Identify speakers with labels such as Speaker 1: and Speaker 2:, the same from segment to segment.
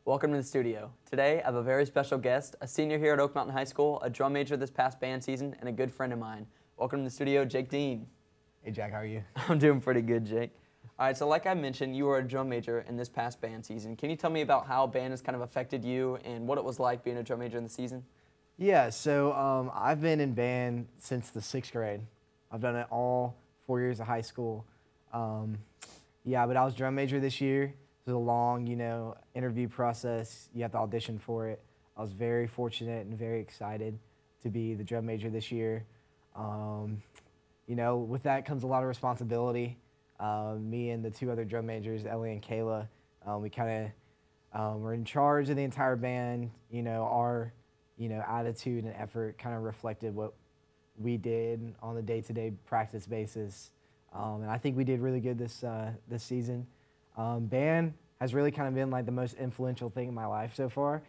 Speaker 1: Welcome to the studio. Today, I have a very special guest, a senior here at Oak Mountain High School, a drum major this past band season, and a good friend of mine. Welcome to the studio, Jake Dean.
Speaker 2: Hey Jack, how are you?
Speaker 1: I'm doing pretty good, Jake. All right, so like I mentioned, you were a drum major in this past band season. Can you tell me about how band has kind of affected you and what it was like being a drum major in the season?
Speaker 2: Yeah, so I've been in band since the 6th grade. I've done it all 4 years of high school. Yeah, but I was drum major this year. It was a long, interview process. You have to audition for it. I was very fortunate and very excited to be the drum major this year. With that comes a lot of responsibility. Me and the two other drum majors, Ellie and Kayla, we kind of were in charge of the entire band. Our attitude and effort kind of reflected what we did on the day-to-day practice basis. And I think we did really good this season. Band has really kind of been like the most influential thing in my life so far.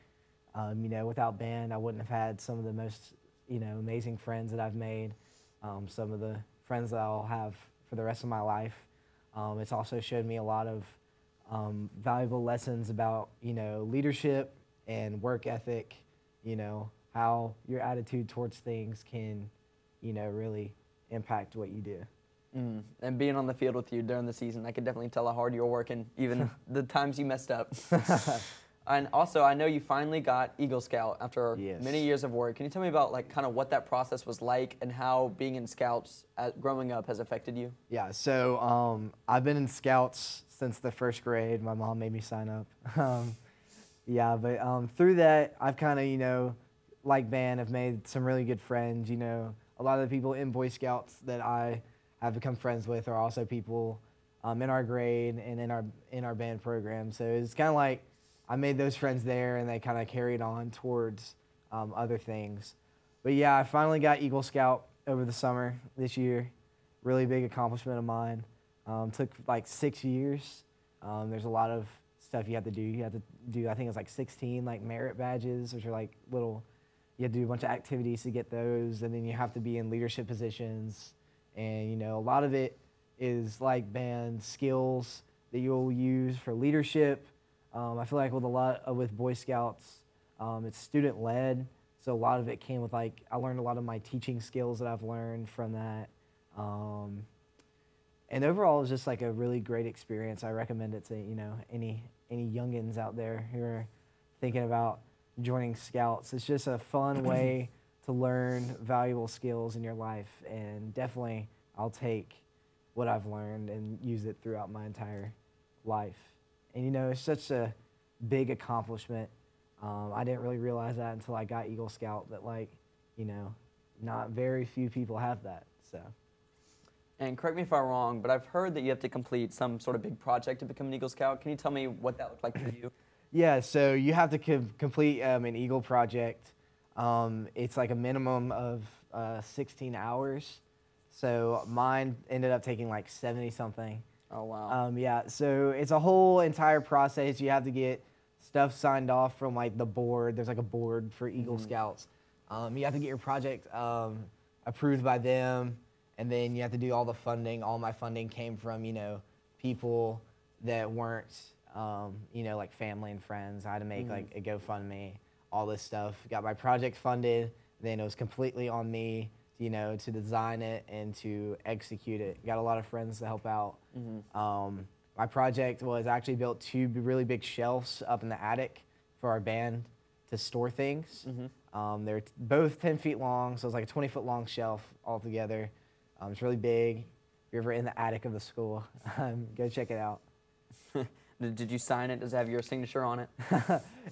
Speaker 2: Without band, I wouldn't have had some of the most, amazing friends that I've made, some of the friends that I'll have for the rest of my life. It's also showed me a lot of valuable lessons about, leadership and work ethic, how your attitude towards things can, really impact what you do.
Speaker 1: And being on the field with you during the season, I could definitely tell how hard you were working, even the times you messed up. And also, I know you finally got Eagle Scout after many years of work. Can you tell me about kind of what that process was like and how being in Scouts growing up has affected you?
Speaker 2: Yeah, so I've been in Scouts since the 1st grade. My mom made me sign up. But through that, I've kind of, like band, I've made some really good friends. A lot of the people in Boy Scouts that I have become friends with are also people in our grade and in our band program. So it's kind of like I made those friends there, and they kind of carried on towards other things. But yeah, I finally got Eagle Scout over the summer this year. Really big accomplishment of mine. Took like 6 years. There's a lot of stuff you have to do. You have to do, I think it's like 16 like merit badges, which are like little, you have to do a bunch of activities to get those, and then you have to be in leadership positions. And a lot of it is like band skills that you'll use for leadership. I feel like with Boy Scouts, it's student led, so a lot of it came with I learned a lot of my teaching skills that I've learned from that. And overall, it's just like a really great experience. I recommend it to any youngins out there who are thinking about joining Scouts. It's just a fun way to learn valuable skills in your life, and definitely I'll take what I've learned and use it throughout my entire life. And it's such a big accomplishment. I didn't really realize that until I got Eagle Scout, that not very few people have that. So.
Speaker 1: And correct me if I'm wrong, but I've heard that you have to complete some sort of big project to become an Eagle Scout. Can you tell me what that looked like for you?
Speaker 2: Yeah, so you have to complete an Eagle project. It's like a minimum of 16 hours. So mine ended up taking like 70 something.
Speaker 1: Oh, wow.
Speaker 2: Yeah, so it's a whole entire process. You have to get stuff signed off from the board. There's like a board for Eagle Scouts. You have to get your project approved by them, and then you have to do all the funding. All my funding came from, people that weren't, like family and friends. I had to make like a GoFundMe, all this stuff. Got my project funded, then it was completely on me, to design it and to execute it. Got a lot of friends to help out. My project was actually built 2 really big shelves up in the attic for our band to store things. They're both 10 feet long, so it's like a 20-foot long shelf altogether. It's really big. If you're ever in the attic of the school, go check it out.
Speaker 1: Did you sign it? Does it have your signature on it?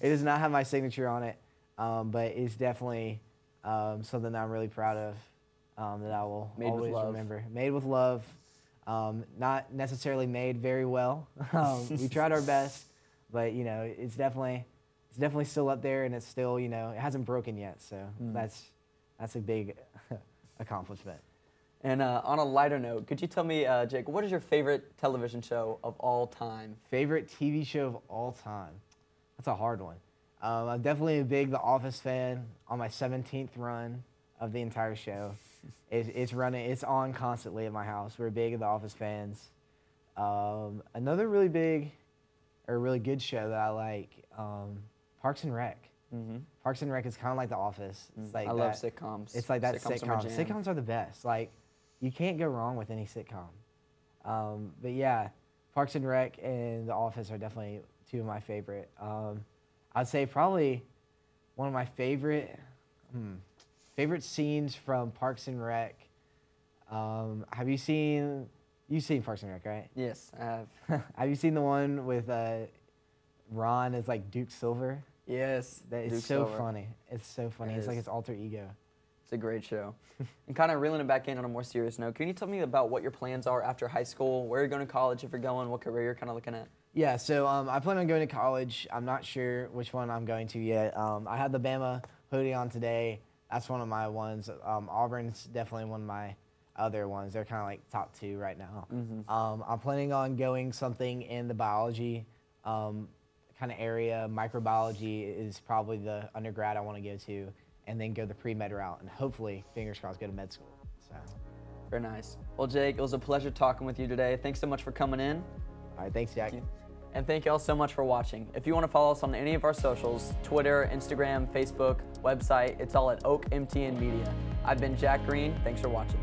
Speaker 2: It does not have my signature on it, but it's definitely something that I'm really proud of, that I will always remember. Made with love. Not necessarily made very well. We tried our best, but it's definitely still up there, and it's still it hasn't broken yet. So that's a big accomplishment.
Speaker 1: And on a lighter note, could you tell me, Jake, what is your favorite television show of all time?
Speaker 2: Favorite TV show of all time? That's a hard one. I'm definitely a big The Office fan. On my 17th run of the entire show, it's on constantly at my house. We're big The Office fans. Another really big or a really good show that I like, Parks and Rec. Parks and Rec is kind of like The Office. It's like
Speaker 1: I love sitcoms.
Speaker 2: It's like that
Speaker 1: Sitcoms are my jam.
Speaker 2: Sitcoms are the best. Like, you can't go wrong with any sitcom. But yeah, Parks and Rec and The Office are definitely two of my favorite. I'd say probably one of my favorite scenes from Parks and Rec. You've seen Parks and Rec, right?
Speaker 1: Yes, I have.
Speaker 2: Have you seen the one with Ron as like Duke Silver?
Speaker 1: Yes.
Speaker 2: It's so funny. It's so funny. It's like his alter ego.
Speaker 1: It's a great show. And kind of reeling it back in on a more serious note, can you tell me about what your plans are after high school, where you're going to college if you're going, what career you're kind of looking at?
Speaker 2: Yeah, so I plan on going to college. I'm not sure which one I'm going to yet. I had the Bama hoodie on today. That's one of my ones. Auburn's definitely one of my other ones. They're kind of like top two right now. I'm planning on going something in the biology kind of area. Microbiology is probably the undergrad I want to go to, and then go the pre-med route, and hopefully, fingers crossed, go to med school. So.
Speaker 1: Very nice. Well, Jake, it was a pleasure talking with you today. Thanks so much for coming in.
Speaker 2: All right, thanks, Jack.
Speaker 1: Thank you. And thank you all so much for watching. If you want to follow us on any of our socials, Twitter, Instagram, Facebook, website, it's all at Oak MTN Media. I've been Jack Green. Thanks for watching.